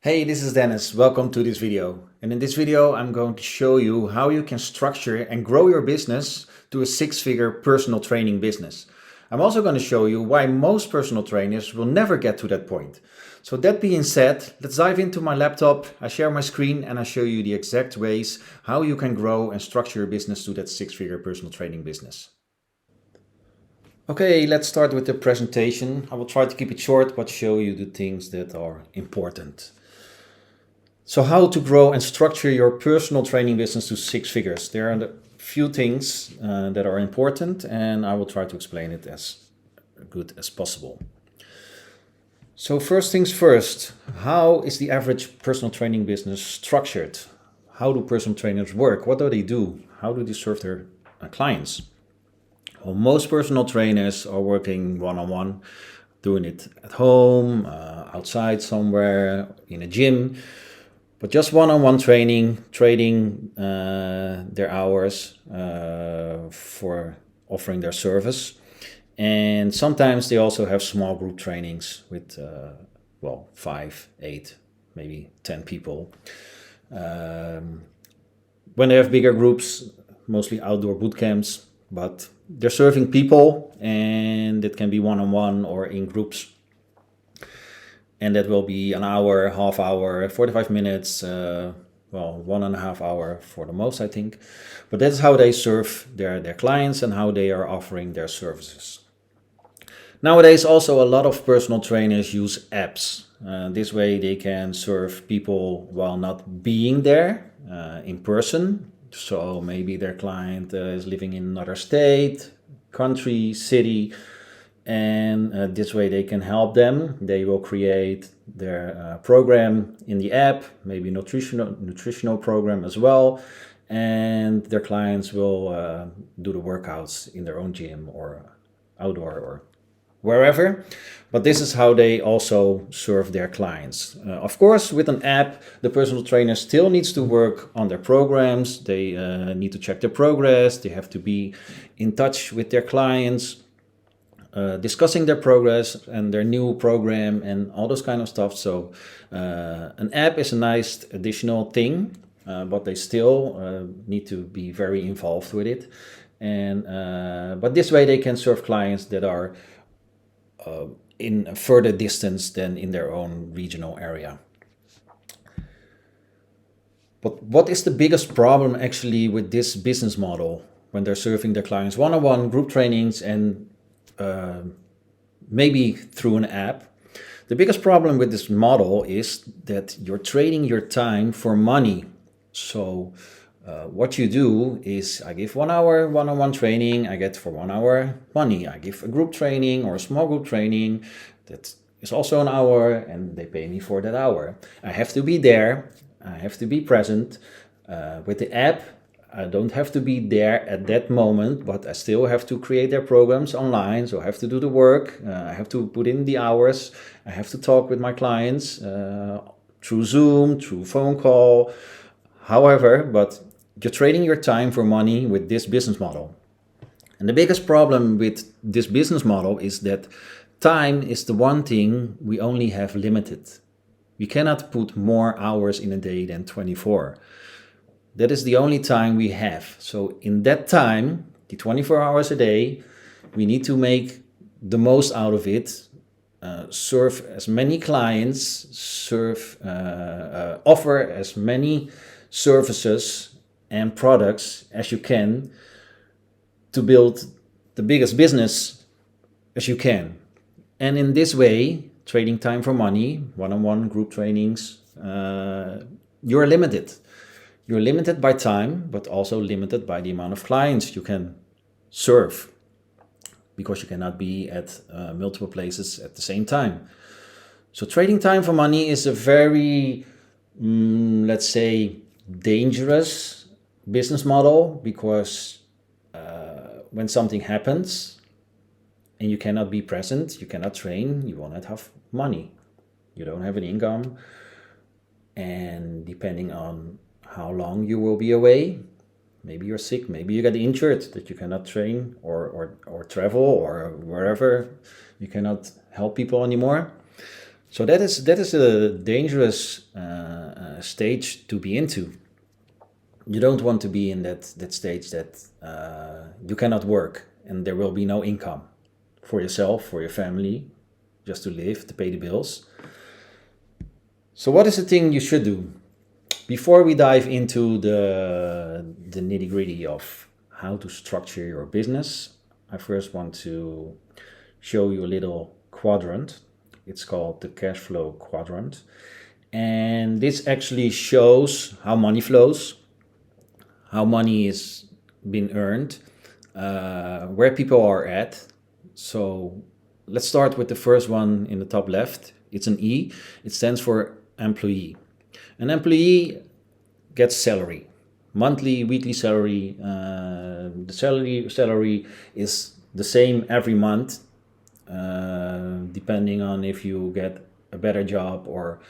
Hey, this is Dennis. Welcome to this video. And in this video, I'm going to show you how you can structure and grow your business to a six-figure personal training business. I'm also going to show you why most personal trainers will never get to that point. So that being said, let's dive into my laptop. I share my screen and I show you the exact ways how you can grow and structure your business to that six-figure personal training business. Okay, let's start with the presentation. I will try to keep it short, but show you the things that are important. So how to grow and structure your personal training business to six figures. There are a few things that are important, and I will try to explain it as good as possible. So first things first, how is the average personal training business structured? How do personal trainers work? What do they do? How do they serve their clients? Well, most personal trainers are working one-on-one, doing it at home, outside somewhere, in a gym. But just one-on-one training, trading their hours for offering their service. And sometimes they also have small group trainings with, 5, 8, maybe 10 people. When they have bigger groups, mostly outdoor boot camps, but they're serving people and it can be one-on-one or in groups. And that will be an hour, half hour, 45 minutes, 1.5 hours for the most, I think. But that's how they serve their clients and how they are offering their services. Nowadays, also a lot of personal trainers use apps. This way they can serve people while not being there in person. So maybe their client is living in another state, country, city, and this way they can help them. They will create their program in the app, maybe nutritional program as well, and their clients will do the workouts in their own gym or outdoor or wherever. But this is how they also serve their clients. Of course, with an app, the personal trainer still needs to work on their programs. They need to check their progress. They have to be in touch with their clients, discussing their progress and their new program and all those kind of stuff. So an app is a nice additional thing, but they still need to be very involved with it. And but this way they can serve clients that are in a further distance than in their own regional area. But what is the biggest problem actually with this business model when they're serving their clients one-on-one group trainings and maybe through an app? The biggest problem with this model is that you're trading your time for money. So what you do is I give 1 hour one-on-one training, I get for 1 hour money. I give a group training or a small group training that is also an hour and they pay me for that hour. I have to be there, I have to be present. With the app, I don't have to be there at that moment, but I still have to create their programs online. So I have to do the work. I have to put in the hours. I have to talk with my clients through Zoom, through phone call. However, but you're trading your time for money with this business model. And the biggest problem with this business model is that time is the one thing we only have limited. We cannot put more hours in a day than 24. That is the only time we have. So in that time, the 24 hours a day, we need to make the most out of it, serve as many clients, offer as many services and products as you can to build the biggest business as you can. And in this way, trading time for money, one-on-one group trainings, you're limited. You're limited by time, but also limited by the amount of clients you can serve because you cannot be at multiple places at the same time. So trading time for money is a very, let's say, dangerous business model because when something happens and you cannot be present, you cannot train, you will not have money. You don't have an income. And depending on how long you will be away, maybe you're sick, maybe you get injured that you cannot train or travel or wherever, you cannot help people anymore. So that is a dangerous stage to be into. You don't want to be in that stage that you cannot work and there will be no income for yourself, for your family, just to live, to pay the bills. So what is the thing you should do? Before we dive into the nitty-gritty of how to structure your business, I first want to show you a little quadrant. It's called the cash flow quadrant. And this actually shows how money flows, how money is being earned, where people are at. So let's start with the first one in the top left. It's an E. It stands for employee. An employee gets salary, monthly, weekly salary. The salary is the same every month, depending on if you get a better job or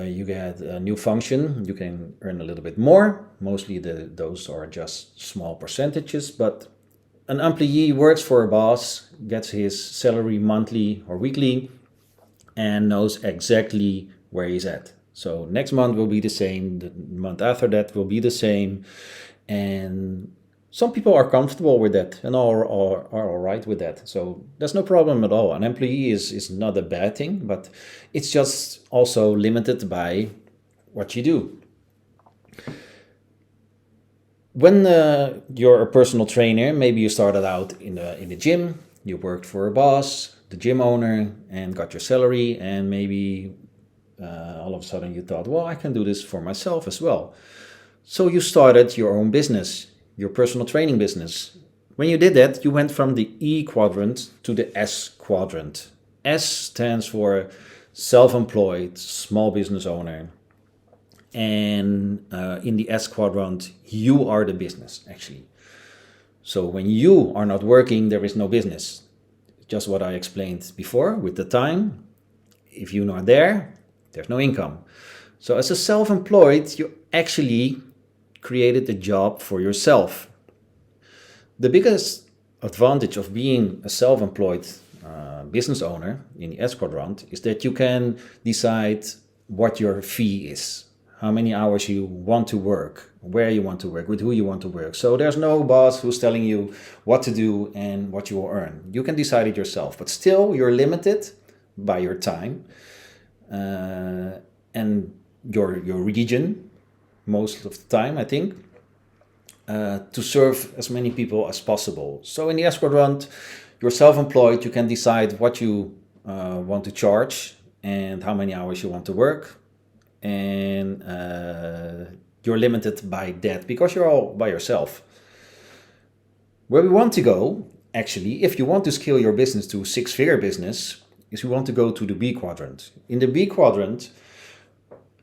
you get a new function. You can earn a little bit more. Mostly those are just small percentages, but an employee works for a boss, gets his salary monthly or weekly, and knows exactly where he's at. So next month will be the same, the month after that will be the same. And some people are comfortable with that and are all right with that. So there's no problem at all. An employee is not a bad thing, but it's just also limited by what you do. When you're a personal trainer, maybe you started out in the gym, you worked for a boss, the gym owner, and got your salary, and maybe all of a sudden you thought, well, I can do this for myself as well. So you started your own business, your personal training business. When you did that, you went from the E quadrant to the S quadrant. S stands for self-employed, small business owner. And in the S quadrant, you are the business, actually. So when you are not working, there is no business. Just what I explained before with the time. If you're not there, there's no income. So as a self-employed, you actually created a job for yourself. The biggest advantage of being a self-employed business owner in the S quadrant is that you can decide what your fee is, how many hours you want to work, where you want to work, with who you want to work. So there's no boss who's telling you what to do and what you will earn. You can decide it yourself, but still you're limited by your time and your region, most of the time, I think, to serve as many people as possible. So in the S quadrant, you're self-employed, you can decide what you want to charge and how many hours you want to work. And you're limited by that because you're all by yourself. Where we want to go, actually, if you want to scale your business to a six-figure business, is we want to go to the B quadrant. In the B quadrant,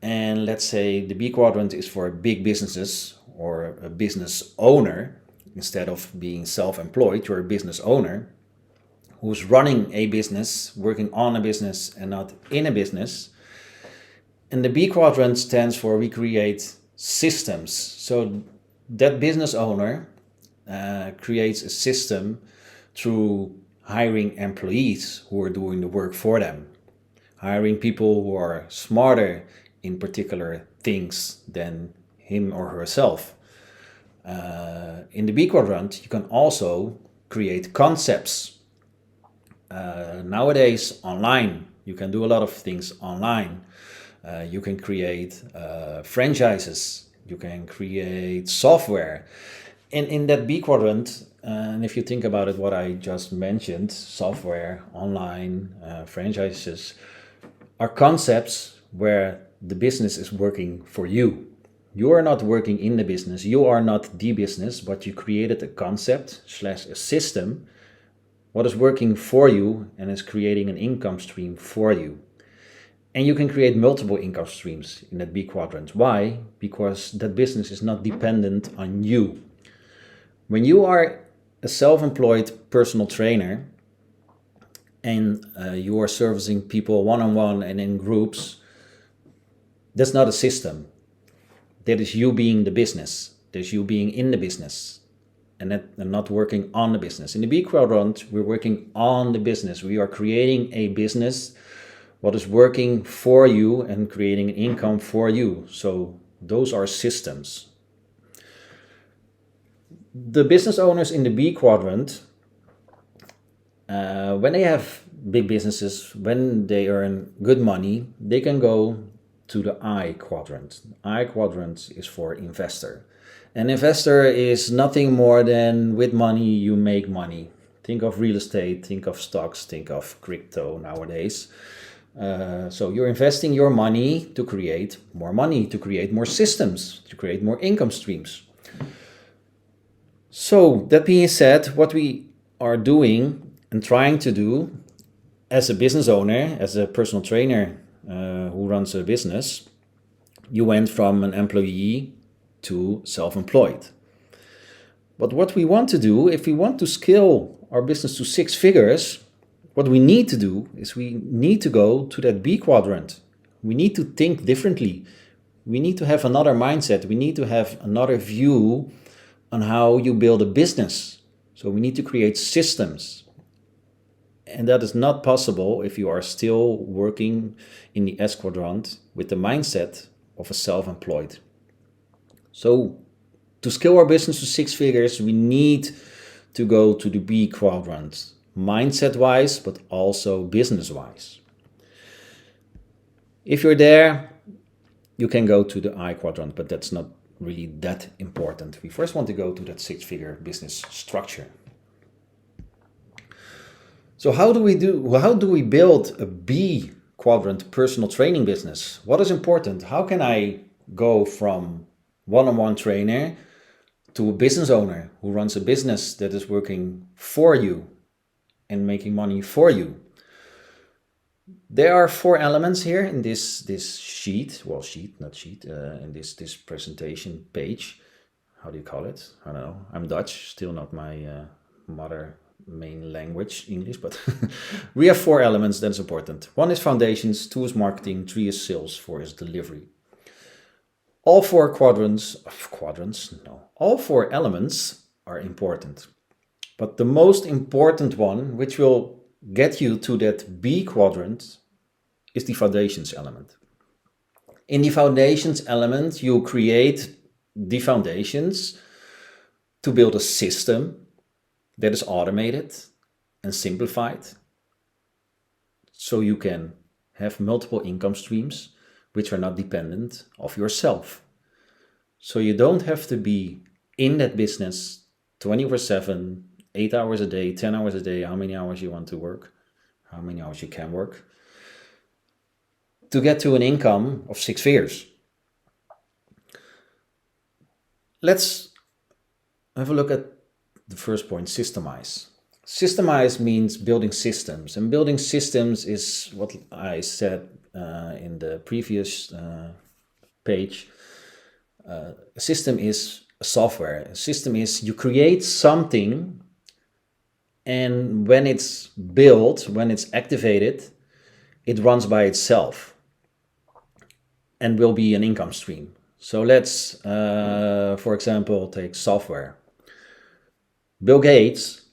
and let's say the B quadrant is for big businesses or a business owner. Instead of being self-employed, you're a business owner who's running a business, working on a business and not in a business. And the B quadrant stands for we create systems. So that business owner creates a system through hiring employees who are doing the work for them, hiring people who are smarter in particular things than him or herself. In the B quadrant, you can also create concepts. Nowadays, online, you can do a lot of things online. You can create franchises, you can create software. And in that B quadrant, and if you think about it, what I just mentioned, software, online, franchises, are concepts where the business is working for you. You are not working in the business, you are not the business, but you created a concept / a system what is working for you and is creating an income stream for you. And you can create multiple income streams in that B quadrant. Why? Because that business is not dependent on you. When you are a self-employed personal trainer and you are servicing people one-on-one and in groups, that's not a system. That is you being the business. That's you being in the business and not working on the business. In the B quadrant, we're working on the business. We are creating a business what is working for you and creating an income for you. So those are systems. The business owners in the B quadrant, when they have big businesses, when they earn good money, they can go to the I quadrant. I quadrant is for investor. An investor is nothing more than with money you make money. Think of real estate, think of stocks, think of crypto nowadays. So you're investing your money, to create more systems, to create more income streams. So that being said, what we are doing and trying to do as a business owner, as a personal trainer who runs a business, you went from an employee to self-employed. But what we want to do, if we want to scale our business to 6 figures, what we need to do is we need to go to that B quadrant. We need to think differently. We need to have another mindset. We need to have another view on how you build a business. So we need to create systems. And that is not possible if you are still working in the S quadrant with the mindset of a self-employed. So to scale our business to 6 figures, we need to go to the B quadrant, mindset-wise, but also business-wise. If you're there, you can go to the I quadrant, but that's not really that important. We first want to go to that 6-figure business structure. So how do we build a B quadrant personal training business? What is important? How can I go from one-on-one trainer to a business owner who runs a business that is working for you and making money for you? There are 4 elements here in this in this presentation page. How do you call it? I don't know. I'm Dutch, still not my mother main language, English, but we have 4 elements that's important. 1 is foundations, 2 is marketing, 3 is sales, 4 is delivery. All 4 all 4 elements are important. But the most important one, which will get you to that B quadrant, is the foundations element. In the foundations element, you create the foundations to build a system that is automated and simplified, so you can have multiple income streams which are not dependent of yourself. So you don't have to be in that business 24/7, 8 hours a day, 10 hours a day, how many hours you want to work, how many hours you can work, to get to an income of 6 figures. Let's have a look at the first point, systemize. Systemize means building systems, and building systems is what I said in the previous page. A system is a software. A system is you create something, and when it's built, when it's activated, it runs by itself and will be an income stream. So let's, for example, take software. Bill Gates,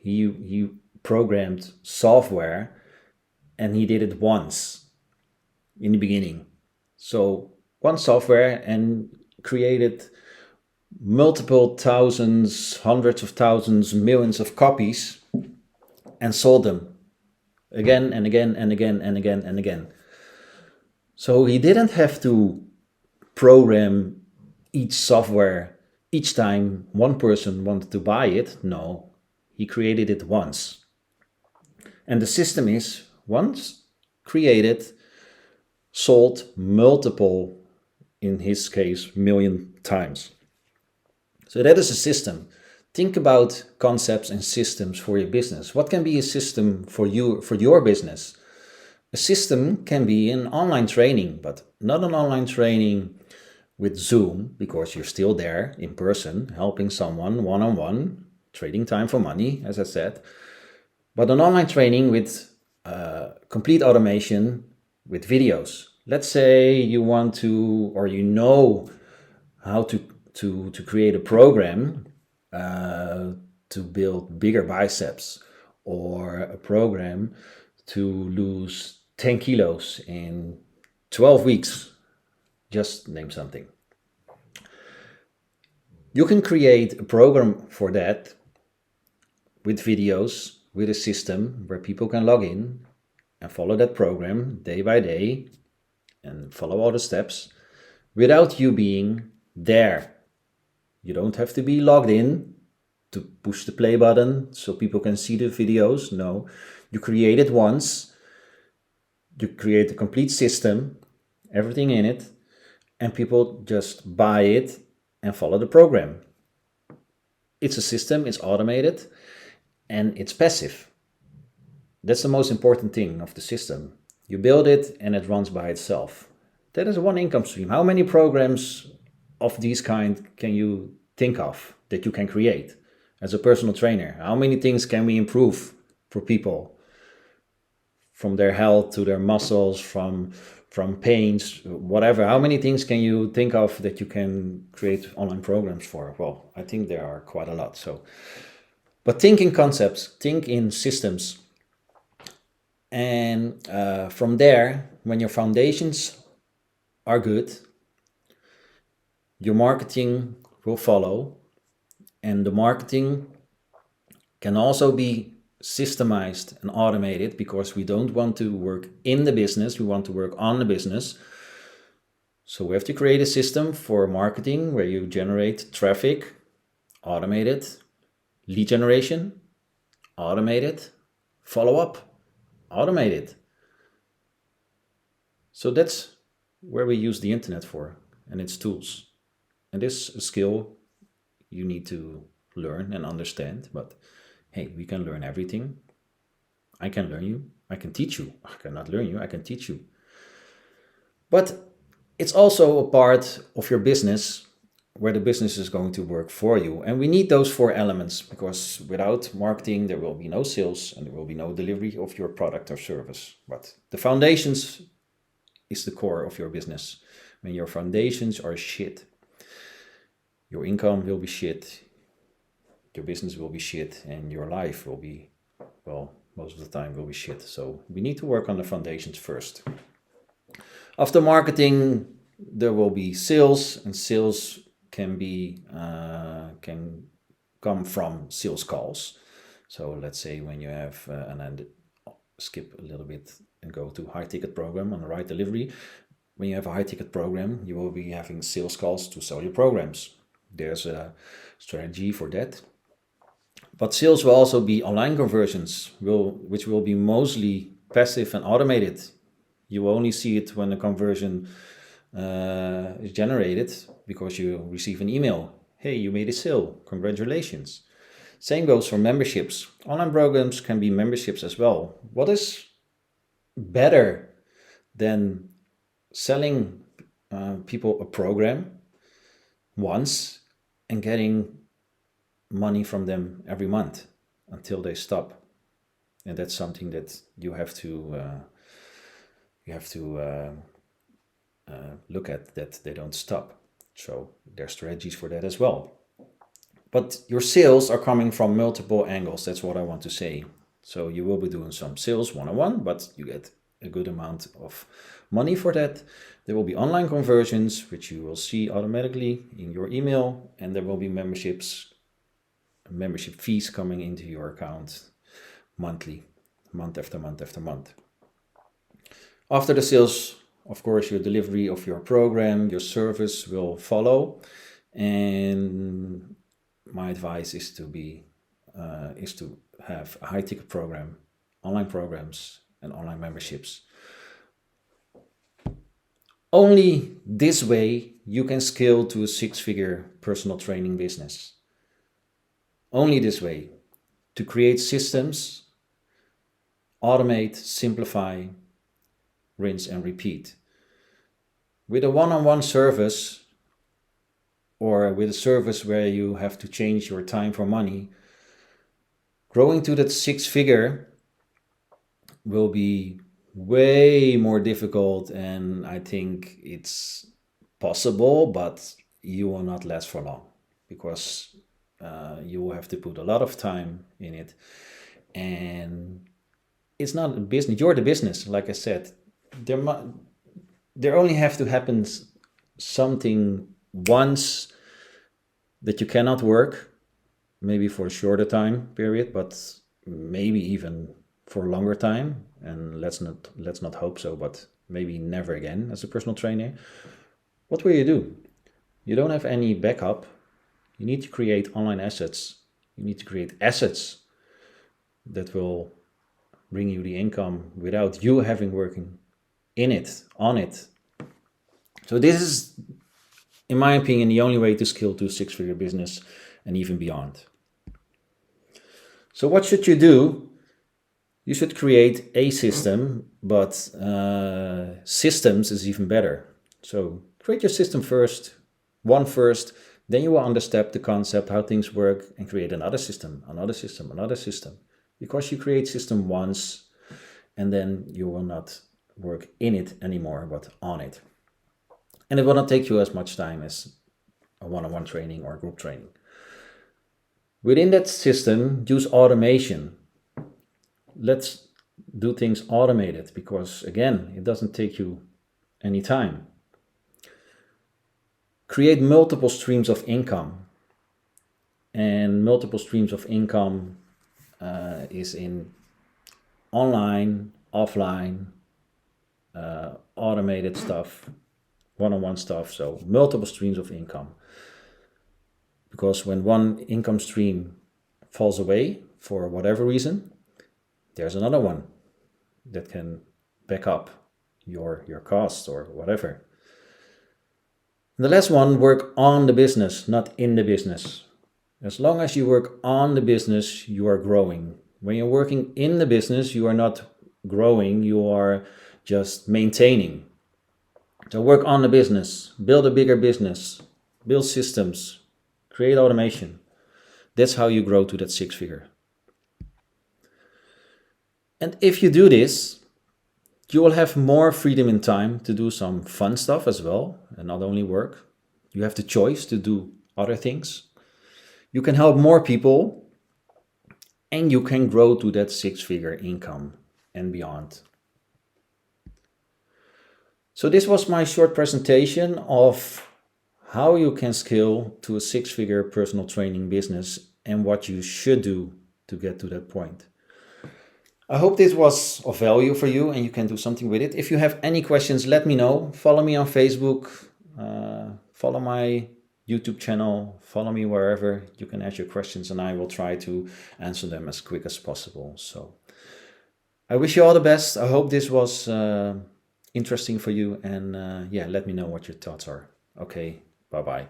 he programmed software, and he did it once in the beginning. So one software, and created multiple thousands, hundreds of thousands, millions of copies, and sold them again and again and again and again and again. So he didn't have to program each software each time one person wanted to buy it. No, he created it once. And the system is, once created, sold multiple, in his case, million times. So that is a system. Think about concepts and systems for your business. What can be a system for you, for your business? A system can be an online training, but not an online training with Zoom, because you're still there in person, helping someone one-on-one, trading time for money, as I said. But an online training with complete automation with videos. Let's say you want to, or you know how to create a program to build bigger biceps, or a program to lose 10 kilos in 12 weeks. Just name something. You can create a program for that with videos, with a system where people can log in and follow that program day by day and follow all the steps without you being there. You don't have to be logged in to push the play button so people can see the videos. No, you create it once, you create a complete system, everything in it, and people just buy it and follow the program. It's a system, it's automated, and it's passive. That's the most important thing of the system. You build it and it runs by itself. That is one income stream. How many programs of these kind can you think of that you can create as a personal trainer? How many things can we improve for people? From their health to their muscles, from pains, whatever. How many things can you think of that you can create online programs for? Well, I think there are quite a lot. But think in concepts, think in systems. And from there, when your foundations are good, your marketing will follow. And the marketing can also be systemized and automated, because we don't want to work in the business, we want to work on the business. So we have to create a system for marketing where you generate traffic, automated, lead generation, automated, follow-up, automated. So that's where we use the internet for and its tools. And this is a skill you need to learn and understand, but hey, we can learn everything. I can learn you. I can teach you. I cannot learn you. I can teach you. But it's also a part of your business where the business is going to work for you. And we need those 4 elements, because without marketing, there will be no sales and there will be no delivery of your product or service. But the foundations is the core of your business. When your foundations are shit, your income will be shit, your business will be shit, and your life will be, well, most of the time will be shit. So we need to work on the foundations first. After marketing, there will be sales, and sales can come from sales calls. So let's say when you have, and then skip a little bit and go to high ticket program on the right delivery. When you have a high ticket program, you will be having sales calls to sell your programs. There's a strategy for that. But sales will also be online conversions, which will be mostly passive and automated. You will only see it when the conversion is generated, because you receive an email. Hey, you made a sale. Congratulations. Same goes for memberships. Online programs can be memberships as well. What is better than selling people a program once and getting money from them every month until they stop? And that's something that you have to look at, that they don't stop. So there are strategies for that as well. But your sales are coming from multiple angles. That's what I want to say. So you will be doing some sales one-on-one, but you get a good amount of money for that. There will be online conversions, which you will see automatically in your email, and there will be membership fees coming into your account monthly, month after month after month. After the sales, of course, your delivery of your program, your service will follow. And my advice is to have a high ticket program, online programs, and online memberships. Only this way you can scale to a 6-figure personal training business. Only this way, to create systems, automate, simplify, rinse and repeat. With a one-on-one service, or with a service where you have to change your time for money, growing to that 6-figure will be way more difficult, and I think it's possible, but you will not last for long, because you will have to put a lot of time in it, and it's not a business. You're the business, like I said. There, there only have to happen something once that you cannot work, maybe for a shorter time period, but maybe even for a longer time. And let's not hope so, but maybe never again as a personal trainer. What will you do? You don't have any backup. You need to create online assets. You need to create assets that will bring you the income without you having working in it, on it. So this is, in my opinion, the only way to scale to a six-figure business and even beyond. So what should you do? You should create a system, but systems is even better. So create your system first, one first, then you will understand the concept, how things work, and create another system, another system, another system. Because you create system once, and then you will not work in it anymore, but on it. And it will not take you as much time as a one-on-one training or group training. Within that system, use automation. Let's do things automated because, again, it doesn't take you any time. Create multiple streams of income. And multiple streams of income is in online, offline, automated stuff, one-on-one stuff. So multiple streams of income. Because when one income stream falls away for whatever reason, there's another one that can back up your costs or whatever. And the last one, work on the business, not in the business. As long as you work on the business, you are growing. When you're working in the business, you are not growing, you are just maintaining. So work on the business, build a bigger business, build systems, create automation. That's how you grow to that six-figure. And if you do this, you will have more freedom in time to do some fun stuff as well, and not only work. You have the choice to do other things. You can help more people, and you can grow to that six-figure income and beyond. So this was my short presentation of how you can scale to a six-figure personal training business and what you should do to get to that point. I hope this was of value for you and you can do something with it. If you have any questions, let me know. Follow me on Facebook, follow my YouTube channel, follow me wherever. You can ask your questions and I will try to answer them as quick as possible. So I wish you all the best. I hope this was interesting for you and yeah, let me know what your thoughts are. Okay, bye-bye.